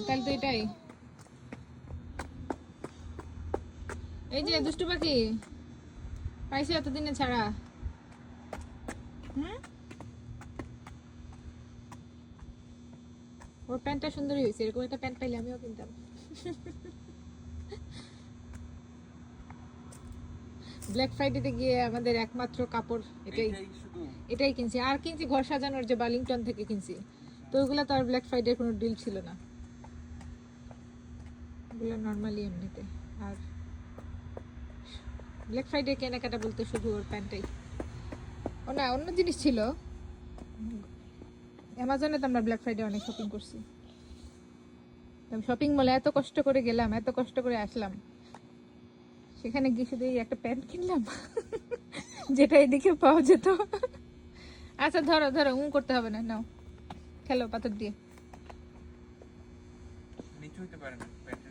তাহলে তো এটাই। এই যে দুষ্টু পাখি পাইছো এতদিনে ছাড়া। ওর প্যান্টটা সুন্দরই হয়েছে, এরকম একটা প্যান্ট পাইলে আমিও কিনতাম। ব্ল্যাক ফ্রাইডেতে গিয়ে আমাদের একমাত্র কাপড় এটাই কিনছি। আর কিনছি ঘর সাজানোর যে বার্লিংটন থেকে কিনছি, তো ওগুলো তো আর ব্ল্যাক ফ্রাইডের কোনো ডিল ছিল না, ওগুলো নর্মালি এমনিতে। আর ব্ল্যাক ফ্রাইডে কেনাকাটা বলতে শুধু ওর প্যান্টটাই, ও না অন্য জিনিস ছিল। অ্যামাজনে তো আমরা ব্ল্যাক ফ্রাইডে অনেক শপিং করছি। শপিং মলে এত কষ্ট করে গেলাম, এত কষ্ট করে আসলাম, সেখানে গিয়ে শুধু এই একটা প্যান্ট কিনলাম, যেটা এদিকে পাওয়া যেত। আচ্ছা ধরো ধরো, করতে হবে না, নাও খেলো পাথর দিয়ে। নিচু হইতে পারে না প্যান্টের